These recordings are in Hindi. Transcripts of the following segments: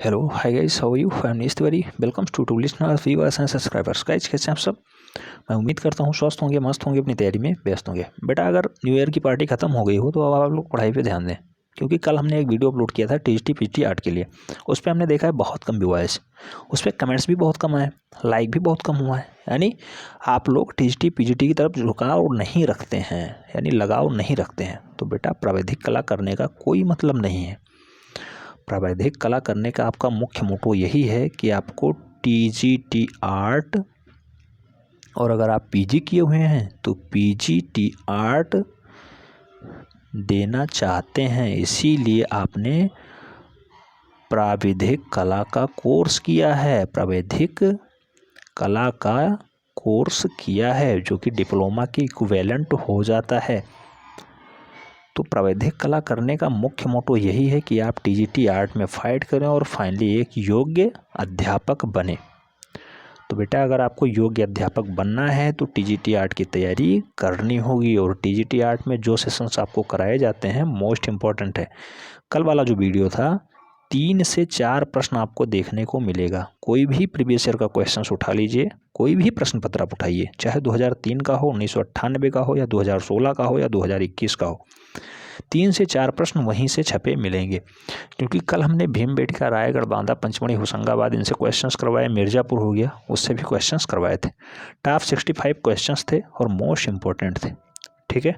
Hello hi guys, how are you? I am Nish Tiwari. Welcome to listeners, viewers and subscribers. Guys कैसे हैं आप सब? मैं उम्मीद करता हूँ स्वस्थ होंगे, मस्त होंगे, अपनी तैयारी में व्यस्त होंगे। बेटा अगर न्यू ईयर की पार्टी खत्म हो गई हो तो अब आप लोग पढ़ाई पे ध्यान दें, क्योंकि कल हमने एक वीडियो अपलोड किया था टीजीटी पीजीटी आर्ट के लिए। उस पर हमने देखा है बहुत कम व्यूअर्स, उस पर कमेंट्स भी बहुत कम आए, लाइक भी बहुत कम हुआ है। यानी आप लोग टीजीटी पीजीटी की तरफ झुकाव नहीं रखते हैं, यानी लगाव नहीं रखते हैं। तो बेटा प्राविधिक कला करने का कोई मतलब नहीं है। प्रावैधिक कला करने का आपका मुख्य मोटो यही है कि आपको टीजीटी आर्ट, और अगर आप पीजी किए हुए हैं तो पीजीटी आर्ट देना चाहते हैं, इसीलिए आपने प्राविधिक कला का कोर्स किया है। प्राविधिक कला का कोर्स किया है जो कि डिप्लोमा के इक्विवेलेंट हो जाता है। तो प्राविधिक कला करने का मुख्य मोटो यही है कि आप टीजीटी आर्ट में फाइट करें और फाइनली एक योग्य अध्यापक बने। तो बेटा अगर आपको योग्य अध्यापक बनना है तो टीजीटी आर्ट की तैयारी करनी होगी। और टीजीटी आर्ट में जो सेशंस आपको कराए जाते हैं मोस्ट इम्पॉर्टेंट है। कल वाला जो वीडियो था 3 से 4 प्रश्न आपको देखने को मिलेगा। कोई भी प्रीवियस ईयर का क्वेश्चन उठा लीजिए, कोई भी प्रश्न पत्र आप उठाइए, चाहे 2003 का हो, 1998 का हो, या 2016 का हो, या 2021 का हो, 3 से 4 प्रश्न वहीं से छपे मिलेंगे। क्योंकि कल हमने भीमबेटका, रायगढ़, बांदा, पंचमढ़ी, होशंगाबाद इनसे क्वेश्चंस करवाए, मिर्ज़ापुर हो गया उससे भी क्वेश्चंस करवाए थे। टॉप 65 क्वेश्चंस थे और मोस्ट इम्पोर्टेंट थे। ठीक है,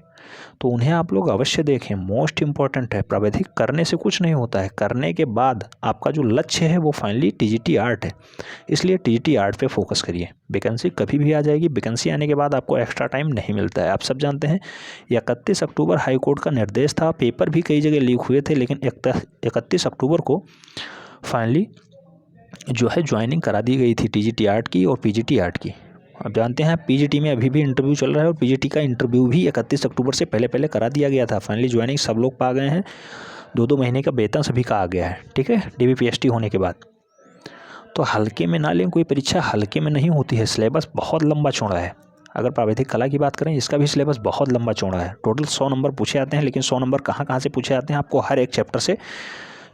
तो उन्हें आप लोग अवश्य देखें, मोस्ट इम्पॉर्टेंट है। प्राविधिक करने से कुछ नहीं होता है, करने के बाद आपका जो लक्ष्य है वो फाइनली टीजीटी आर्ट है। इसलिए टीजीटी आर्ट पे फोकस करिए। वैकेंसी कभी भी आ जाएगी, वैकेंसी आने के बाद आपको एक्स्ट्रा टाइम नहीं मिलता है। आप सब जानते हैं 31 अक्टूबर हाई कोर्ट का निर्देश था, पेपर भी कई जगह लीक हुए थे, लेकिन 31 अक्टूबर को फाइनली जो है ज्वाइनिंग करा दी गई थी टीजीटी आर्ट की और पीजीटी आर्ट की। अब जानते हैं पीजीटी में अभी भी इंटरव्यू चल रहा है और पीजीटी का इंटरव्यू भी 31 अक्टूबर से पहले पहले करा दिया गया था। फाइनली ज्वाइनिंग सब लोग पा गए हैं, 2-2 महीने का वेतन सभी का आ गया है। ठीक है, डीबीपीएसटी होने के बाद। तो हल्के में ना लें, कोई परीक्षा हल्के में नहीं होती है। सिलेबस बहुत लंबा चौड़ा है। अगर प्राविधिक कला की बात करें, इसका भी सिलेबस बहुत लंबा चौड़ा है। टोटल 100 नंबर पूछे जाते हैं, लेकिन 100 नंबर कहाँ कहाँ से पूछे जाते हैं आपको हर एक चैप्टर से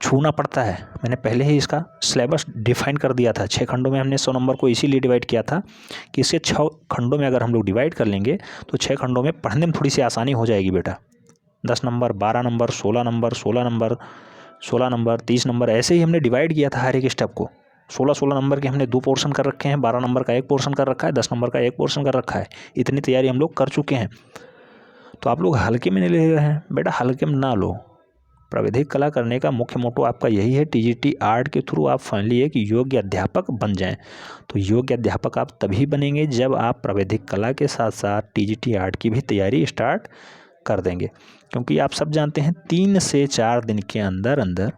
छूना पड़ता है। मैंने पहले ही इसका सिलेबस डिफाइन कर दिया था। 6 खंडों में हमने 100 नंबर को इसीलिए डिवाइड किया था कि इसे 6 खंडों में अगर हम लोग डिवाइड कर लेंगे तो 6 खंडों में पढ़ने में थोड़ी सी आसानी हो जाएगी बेटा। 10 number, 12 number, 16 number, 16 number, 16 number, 30 number, ऐसे ही हमने डिवाइड किया था हर एक स्टेप को। 16-16 नंबर के हमने 2 पोर्शन कर रखे हैं, 12 नंबर का 1 पोर्शन कर रखा है, 10 नंबर का 1 पोर्शन कर रखा है। इतनी तैयारी हम लोग कर चुके हैं। तो आप लोग हल्के में नहीं ले रहे हैं बेटा, हल्के में ना लो। प्राविधिक कला करने का मुख्य मोटो आपका यही है, टीजीटी आर्ट के थ्रू आप फाइनली एक योग्य अध्यापक बन जाएं। तो योग्य अध्यापक आप तभी बनेंगे जब आप प्राविधिक कला के साथ साथ टीजीटी आर्ट की भी तैयारी स्टार्ट कर देंगे। क्योंकि आप सब जानते हैं 3 से 4 दिन के अंदर अंदर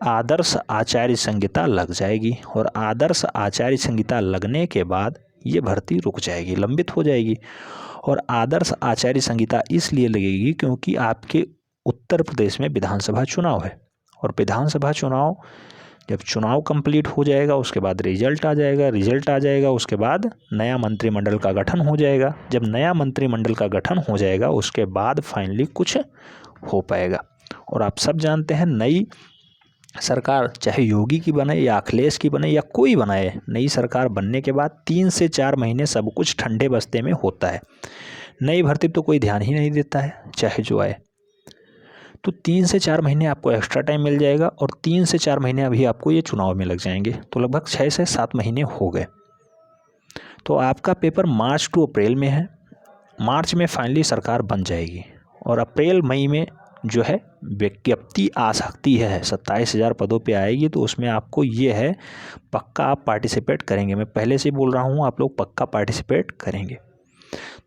आदर्श आचार्य संहिता लग जाएगी, और आदर्श आचार्य संहिता लगने के बाद ये भर्ती रुक जाएगी, लंबित हो जाएगी। और आदर्श आचार्य संहिता इसलिए लगेगी क्योंकि आपके उत्तर प्रदेश में विधानसभा चुनाव है, और विधानसभा चुनाव जब चुनाव कंप्लीट हो जाएगा उसके बाद रिजल्ट आ जाएगा, रिजल्ट आ जाएगा उसके बाद नया मंत्रिमंडल का गठन हो जाएगा। जब नया मंत्रिमंडल का गठन हो जाएगा उसके बाद फाइनली कुछ हो पाएगा। और आप सब जानते हैं नई सरकार चाहे योगी की बने या अखिलेश की बने या कोई बनाए, नई सरकार बनने के बाद 3 से 4 महीने सब कुछ ठंडे बस्ते में होता है। नई भर्ती तो कोई ध्यान ही नहीं देता है, चाहे जो आए। तो 3 से 4 महीने आपको एक्स्ट्रा टाइम मिल जाएगा, और 3 से 4 महीने अभी आपको ये चुनाव में लग जाएंगे, तो लगभग 6 से 7 महीने हो गए। तो आपका पेपर मार्च टू अप्रैल में है। मार्च में फाइनली सरकार बन जाएगी, और अप्रैल मई में जो है विज्ञप्ति आ सकती है, 27,000 पदों पे आएगी। तो उसमें आपको ये है पक्का आप पार्टिसिपेट करेंगे। मैं पहले से बोल रहा हूँ, आप लोग पक्का पार्टिसिपेट करेंगे।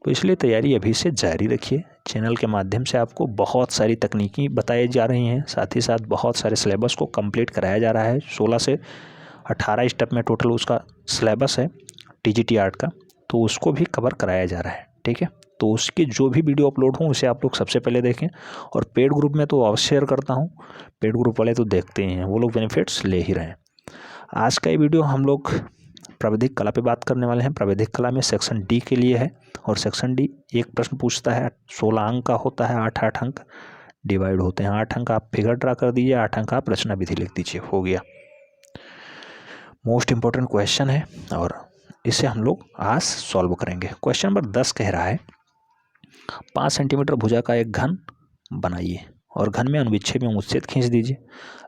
तो इसलिए तैयारी अभी से जारी रखिए। चैनल के माध्यम से आपको बहुत सारी तकनीकी बताई जा रही हैं, साथ ही साथ बहुत सारे सिलेबस को कंप्लीट कराया जा रहा है। 16 से 18 स्टेप में टोटल उसका सिलेबस है टीजीटी आर्ट का, तो उसको भी कवर कराया जा रहा है। ठीक है, तो उसके जो भी वीडियो अपलोड हों उसे आप लोग सबसे पहले देखें। और पेड ग्रुप में तो अवश्य शेयर करता हूँ, पेड ग्रुप वाले तो देखते ही हैं, वो लोग बेनिफिट्स ले ही रहे हैं। आज का ये वीडियो हम लोग प्राविधिक कला पे बात करने वाले हैं। प्राविधिक कला में सेक्शन डी के लिए है, और सेक्शन डी एक प्रश्न पूछता है, 16 अंक का होता है, 8-8 अंक डिवाइड होते हैं। 8 अंक आप फिगर ड्रा कर दीजिए, 8 अंक आप रचना विधि लिख दीजिए, हो गया। मोस्ट इम्पोर्टेंट क्वेश्चन है और इसे हम लोग आज सॉल्व करेंगे। क्वेश्चन नंबर 10 कह रहा है 5 सेंटीमीटर भुजा का एक घन बनाइए और घन में अनुविच्छेद में उच्ছেद खींच दीजिए।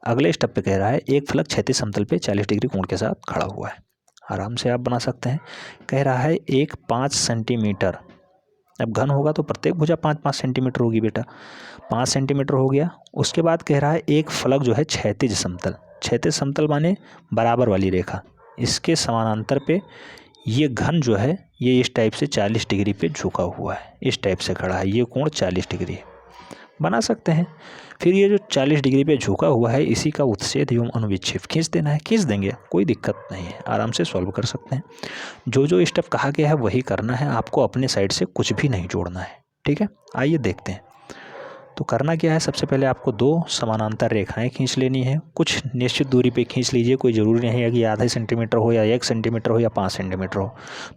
अगले स्टेप पे कह रहा है एक फलक क्षैतिज समतल पे 40 डिग्री कोण के साथ खड़ा हुआ है। आराम से आप बना सकते हैं। कह रहा है एक 5 सेंटीमीटर, अब घन होगा तो प्रत्येक भुजा 5-5 सेंटीमीटर होगी बेटा, 5 सेंटीमीटर हो गया। उसके बाद कह रहा है एक फलक जो है क्षैतिज समतल, क्षैतिज समतल माने बराबर वाली रेखा, इसके समानांतर पे ये घन जो है ये इस टाइप से 40 डिग्री पे झुका हुआ है, इस टाइप से खड़ा है, ये कोण 40 डिग्री है, बना सकते हैं। फिर ये जो 40 डिग्री पे झुका हुआ है इसी का उच्छेद एवं अनुविच्छेद खींच देना है, खींच देंगे, कोई दिक्कत नहीं है, आराम से सॉल्व कर सकते हैं। जो जो स्टेप कहा गया है वही करना है, आपको अपने साइड से कुछ भी नहीं जोड़ना है, ठीक है। आइए देखते हैं। तो करना क्या है, सबसे पहले आपको 2 समानांतर रेखाएं खींच लेनी है, कुछ निश्चित दूरी पे खींच लीजिए, कोई ज़रूरी नहीं है कि आधा सेंटीमीटर हो या 1 सेंटीमीटर हो या 5 सेंटीमीटर हो,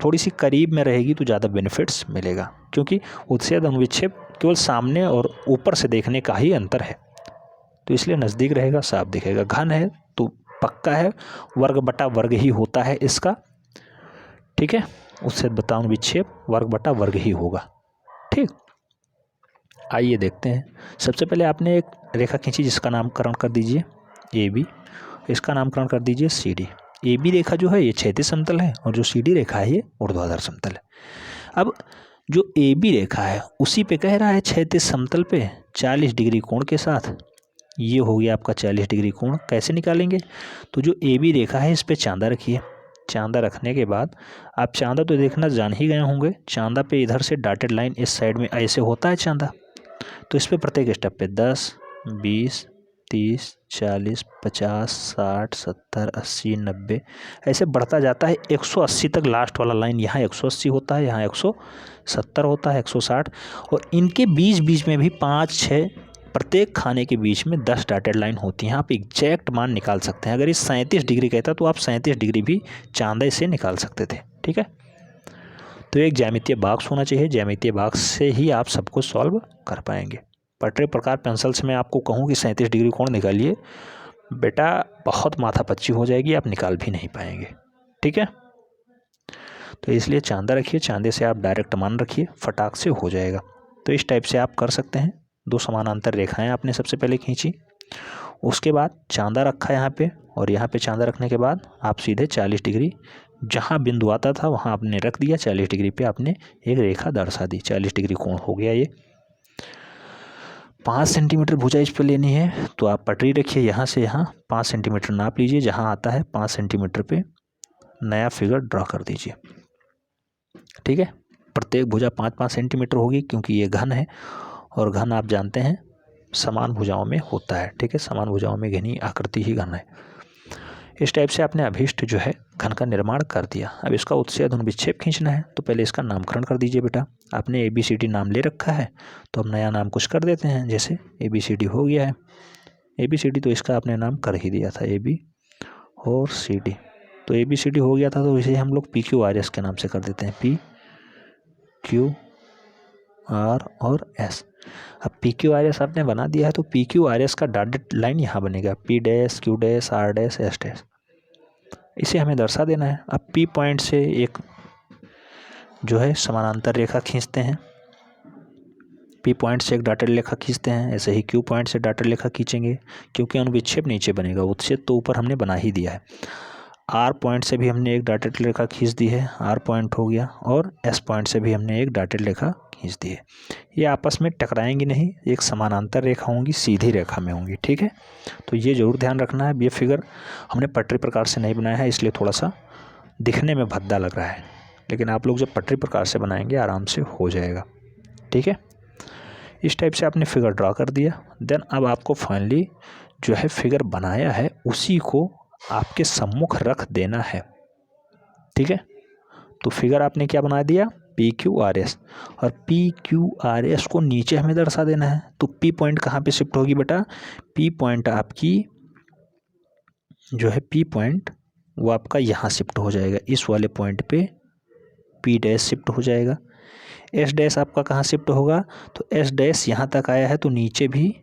थोड़ी सी करीब में रहेगी तो ज़्यादा बेनिफिट्स मिलेगा, क्योंकि उच्छेद अनुविच्छेद केवल सामने और ऊपर से देखने का ही अंतर है, तो इसलिए नज़दीक रहेगा, साफ दिखेगा। घन है तो पक्का है वर्ग बटा वर्ग ही होता है इसका, ठीक है, उच्छेद बटा अनुविच्छेद वर्ग बटा वर्ग ही होगा, ठीक। आइए देखते हैं। सबसे पहले आपने एक रेखा खींची जिसका नामकरण कर दीजिए AB, इसका नामकरण कर दीजिए CD। AB रेखा जो है ये क्षैतिज समतल है और जो CD रेखा है ये ऊर्ध्वाधर समतल है। अब जो AB रेखा है उसी पे कह रहा है क्षैतिज समतल पे 40 डिग्री कोण के साथ, ये हो गया आपका 40 डिग्री कोण। कैसे निकालेंगे, तो जो AB रेखा है इस पे चांदा रखिए, चांदा रखने के बाद आप चांदा तो देखना जान ही गए होंगे, चांदा पे इधर से डॉटेड लाइन इस साइड में ऐसे होता है चांदा, तो इस पे प्रत्येक स्टेप पे 10, 20, 30, 40, 50, 60, 70, 80, 90 ऐसे बढ़ता जाता है 180 तक। लास्ट वाला लाइन यहाँ 180 होता है, यहाँ 170 होता है, 160, और इनके बीच बीच में भी 5-6, प्रत्येक खाने के बीच में 10 डॉटेड लाइन होती हैं। आप एग्जैक्ट मान निकाल सकते हैं। अगर ये 37 डिग्री कहता तो आप 37 डिग्री भी चांदे से निकाल सकते थे, ठीक है। तो एक ज्यामितीय बॉक्स होना चाहिए, ज्यामितीय बॉक्स से ही आप सबको सॉल्व कर पाएंगे। पटरे प्रकार पेंसिल से मैं आपको कहूँ कि 37 डिग्री कोण निकालिए, बेटा बहुत माथापच्ची हो जाएगी, आप निकाल भी नहीं पाएंगे, ठीक है। तो इसलिए चांदा रखिए, चांदे से आप डायरेक्ट मान रखिए, फटाक से हो जाएगा। तो इस टाइप से आप कर सकते हैं। 2 समानांतर रेखाएं आपने सबसे पहले खींची, उसके बाद चांदा रखा यहाँ पे, और यहाँ पे चांदा रखने के बाद आप सीधे 40 डिग्री जहाँ बिंदु आता था वहाँ आपने रख दिया, 40 डिग्री पे आपने एक रेखा दर्शा दी, 40 डिग्री कोण हो गया। ये 5 सेंटीमीटर भुजा इस पे लेनी है तो आप पटरी रखिए, यहाँ से यहाँ 5 सेंटीमीटर नाप लीजिए, जहाँ आता है 5 सेंटीमीटर पे नया फिगर ड्रा कर दीजिए, ठीक है। प्रत्येक भुजा 5-5 सेंटीमीटर होगी, क्योंकि ये घन है और घन आप जानते हैं समान भुजाओं में होता है, ठीक है, समान भुजाओं में घनी आकृति ही घन है। इस टाइप से आपने अभीष्ट जो है घन का निर्माण कर दिया। अब इसका उच्छेद अनुविच्छेद खींचना है, तो पहले इसका नामकरण कर दीजिए बेटा। आपने ABCD नाम ले रखा है तो हम नया नाम कुछ कर देते हैं, जैसे ABCD हो गया है। ABCD तो इसका आपने नाम कर ही दिया था, AB और CD, तो ABCD हो गया था, तो इसे हम लोग PQRS के नाम से कर देते हैं, PQR और S। अब PQRS आपने बना दिया है तो PQRS का डॉटेड लाइन यहाँ बनेगा, P dash, Q dash, R dash, S dash, इसे हमें दर्शा देना है। अब P पॉइंट से एक जो है समानांतर रेखा खींचते हैं, P पॉइंट से एक डॉटेड रेखा खींचते हैं, ऐसे ही Q पॉइंट से डॉटेड रेखा खींचेंगे, क्योंकि अनुविच्छेद नीचे बनेगा, उच्छेद तो ऊपर हमने बना ही दिया है। R पॉइंट से भी हमने एक डॉटेड रेखा खींच दी है, R पॉइंट हो गया, और S पॉइंट से भी हमने एक डॉटेड रेखा खींच दी है। ये आपस में टकराएंगी नहीं, एक समानांतर रेखा होंगी, सीधी रेखा में होंगी, ठीक है। तो ये जरूर ध्यान रखना है। ये फिगर हमने पटरी प्रकार से नहीं बनाया है, इसलिए थोड़ा सा दिखने में भद्दा लग रहा है, लेकिन आप लोग जब पटरी प्रकार से बनाएंगे आराम से हो जाएगा, ठीक है। इस टाइप से आपने फिगर ड्रा कर दिया। देन अब आपको फाइनली जो है फिगर बनाया है उसी को आपके सम्मुख रख देना है, ठीक है। तो फिगर आपने क्या बना दिया, PQRS, और PQRS को नीचे हमें दर्शा देना है। तो P पॉइंट कहाँ पे शिफ्ट होगी बेटा, P पॉइंट आपकी जो है P पॉइंट वो आपका यहाँ शिफ्ट हो जाएगा, इस वाले पॉइंट पे P डैश शिफ्ट हो जाएगा। S डैश आपका कहाँ शिफ्ट होगा, तो S डैश यहाँ तक आया है तो नीचे भी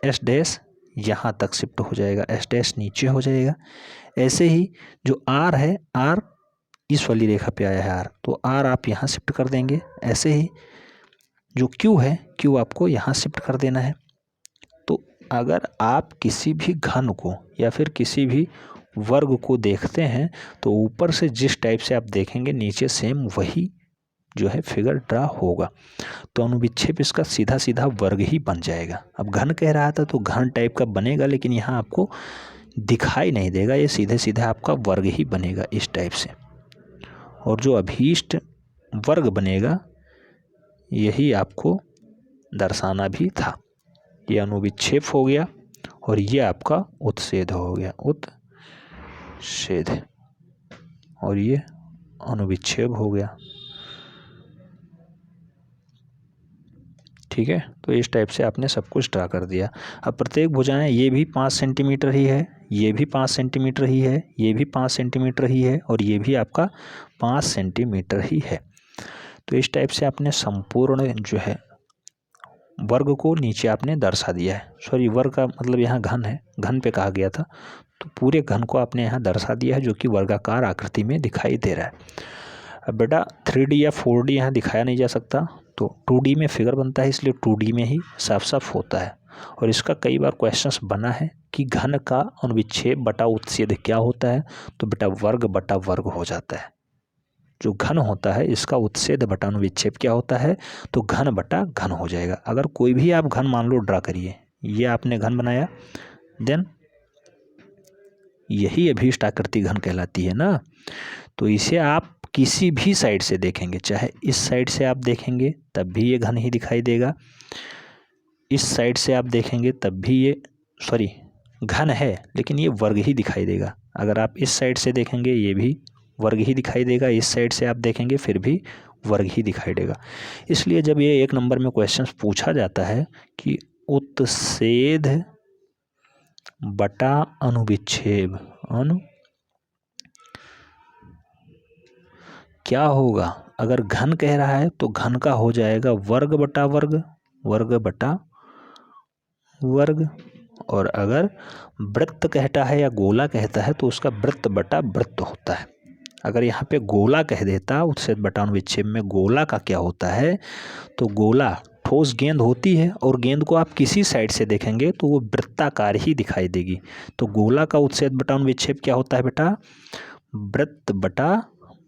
S डैश यहाँ तक शिफ्ट हो जाएगा, S डैश नीचे हो जाएगा। ऐसे ही जो आर है, आर इस वाली रेखा पे आया है आर, तो आर आप यहाँ शिफ्ट कर देंगे। ऐसे ही जो क्यू है, क्यू आपको यहाँ शिफ्ट कर देना है। तो अगर आप किसी भी घन को या फिर किसी भी वर्ग को देखते हैं तो ऊपर से जिस टाइप से आप देखेंगे नीचे सेम वही जो है फिगर ड्रा होगा। तो अनुविच्छेद इसका सीधा सीधा वर्ग ही बन जाएगा। अब घन कह रहा था तो घन टाइप का बनेगा, लेकिन यहाँ आपको दिखाई नहीं देगा, ये सीधे सीधे आपका वर्ग ही बनेगा इस टाइप से। और जो अभीष्ट वर्ग बनेगा यही आपको दर्शाना भी था। ये अनुविच्छेद हो गया और ये आपका उत्च्छेद हो गया, उत्च्छेद, और ये अनुविच्छेद हो गया। ठीक है, तो इस टाइप से आपने सब कुछ ड्रा कर दिया। अब प्रत्येक भुजाएं, ये भी 5 सेंटीमीटर ही है, ये भी 5 सेंटीमीटर ही है, ये भी 5 सेंटीमीटर ही है, और ये भी आपका 5 सेंटीमीटर ही है। तो इस टाइप से आपने संपूर्ण जो है वर्ग को नीचे आपने दर्शा दिया है। सॉरी, वर्ग का मतलब यहाँ घन है, घन पे कहा गया था, तो पूरे घन को आपने यहाँ दर्शा दिया है जो कि वर्गाकार आकृति में दिखाई दे रहा है। अब बेटा 3D या 4D यहाँ दिखाया नहीं जा सकता, तो 2D में फिगर बनता है, इसलिए 2D में ही साफ साफ होता है। और इसका कई बार क्वेश्चंस बना है कि घन का अनुविच्छेद बटा उत्च्छेद क्या होता है, तो बेटा वर्ग बटा वर्ग हो जाता है। जो घन होता है इसका उत्च्छेद बटा अनुविच्छेद क्या होता है, तो घन बटा घन हो जाएगा। अगर कोई भी आप घन मान लो ड्रा करिए, ये आपने घन बनाया, देन यही अभीष्ट आकृति घन कहलाती है ना। तो इसे आप किसी भी साइड से देखेंगे, चाहे इस साइड से आप देखेंगे तब भी ये घन ही दिखाई देगा, इस साइड से आप देखेंगे तब भी ये घन है लेकिन ये वर्ग ही दिखाई देगा। अगर आप इस साइड से देखेंगे ये भी वर्ग ही दिखाई देगा, इस साइड से आप देखेंगे फिर भी वर्ग ही दिखाई देगा। इसलिए जब ये 1 नंबर में क्वेश्चन पूछा जाता है कि उत्च्छेद बटा अनुविच्छेद क्या होगा, अगर घन कह रहा है तो घन का हो जाएगा वर्ग बटा वर्ग, वर्ग बटा वर्ग। और अगर वृत्त कहता है या गोला कहता है तो उसका वृत्त बटा वृत्त होता है। अगर यहाँ पे गोला कह देता उत्च्छेद बटा अनुविच्छेद में, गोला का क्या होता है, तो गोला ठोस गेंद होती है और गेंद को आप किसी साइड से देखेंगे तो वो वृत्ताकार ही दिखाई देगी। तो गोला का उत्च्छेद बटा अनुविच्छेद क्या होता है बेटा, वृत्त बटा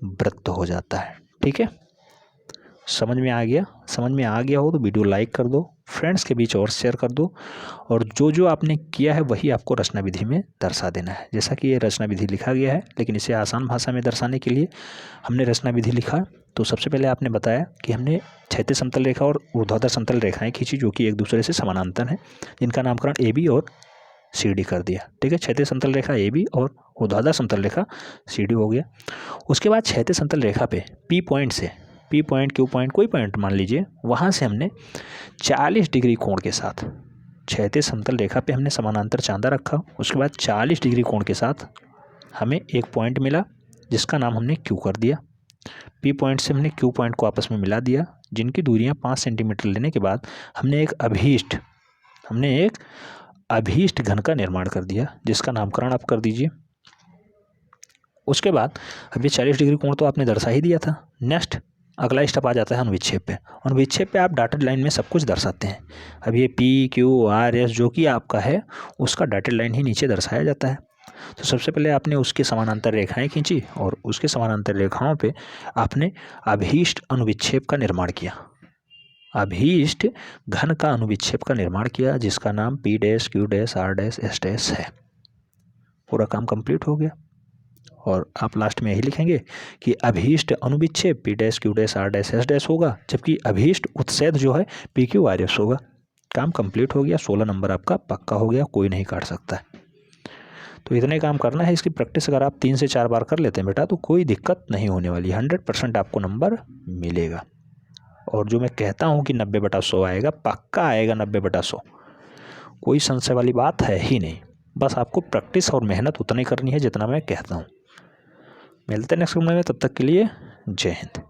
वृत्त हो जाता है। ठीक है, समझ में आ गया? समझ में आ गया हो तो वीडियो लाइक कर दो, फ्रेंड्स के बीच और शेयर कर दो, और जो जो आपने किया है वही आपको रचना विधि में दर्शा देना है। जैसा कि ये रचना विधि लिखा गया है, लेकिन इसे आसान भाषा में दर्शाने के लिए हमने रचना विधि लिखा। तो सबसे पहले आपने बताया कि हमने क्षैतिज समतल रेखा और ऊर्ध्वाधर समतल रेखाएं खींची जो कि एक दूसरे से समानांतर हैं, जिनका नामकरण AB और CD कर दिया। ठीक है, क्षैतिज समतल रेखा AB और ऊर्ध्वाधर समतल रेखा CD हो गया। उसके बाद क्षैतिज समतल रेखा पे P पॉइंट से, P पॉइंट, Q पॉइंट, कोई पॉइंट मान लीजिए, वहाँ से हमने 40 डिग्री कोण के साथ क्षैतिज समतल रेखा पे हमने समानांतर चांदा रखा। उसके बाद 40 डिग्री कोण के साथ हमें एक पॉइंट मिला जिसका नाम हमने Q कर दिया। P पॉइंट से हमने Q पॉइंट को आपस में मिला दिया, जिनकी दूरियां 5 सेंटीमीटर लेने के बाद हमने एक अभीष्ट घन का निर्माण कर दिया, जिसका नामकरण आप कर दीजिए। उसके बाद अब ये 40 डिग्री कोण तो आपने दर्शा ही दिया था। नेक्स्ट अगला स्टेप आ जाता है अनुविच्छेद पे। अनुविच्छेद पे आप डॉटेड लाइन में सब कुछ दर्शाते हैं। अब ये P, Q, R, S जो कि आपका है उसका डॉटेड लाइन ही नीचे दर्शाया जाता है। तो सबसे पहले आपने उसके समानांतर रेखाएं खींची और उसके समानांतर रेखाओं पे आपने अभीष्ट अनुविच्छेद का निर्माण किया, अभीष्ट घन का अनुविच्छेद का निर्माण किया, जिसका नाम P dash, Q dash, R dash, S dash है। पूरा काम कंप्लीट हो गया और आप लास्ट में यही लिखेंगे कि अभीष्ट अनुविच्छेद P dash, Q dash, R dash, S dash होगा, जबकि अभीष्ट उत्च्छेद जो है P, Q, R, S होगा। काम कंप्लीट हो गया, 16 नंबर आपका पक्का हो गया, कोई नहीं काट सकता है। तो इतने काम करना है। इसकी प्रैक्टिस अगर आप 3 से 4 बार कर लेते हैं बेटा तो कोई दिक्कत नहीं होने वाली, 100% आपको नंबर मिलेगा। और जो मैं कहता हूँ कि 90/100 आएगा, पक्का आएगा 90/100, कोई संशय वाली बात है ही नहीं। बस आपको प्रैक्टिस और मेहनत उतनी करनी है जितना मैं कहता हूँ। मिलते हैं नेक्स्ट वीडियो में, तब तक के लिए जय हिंद।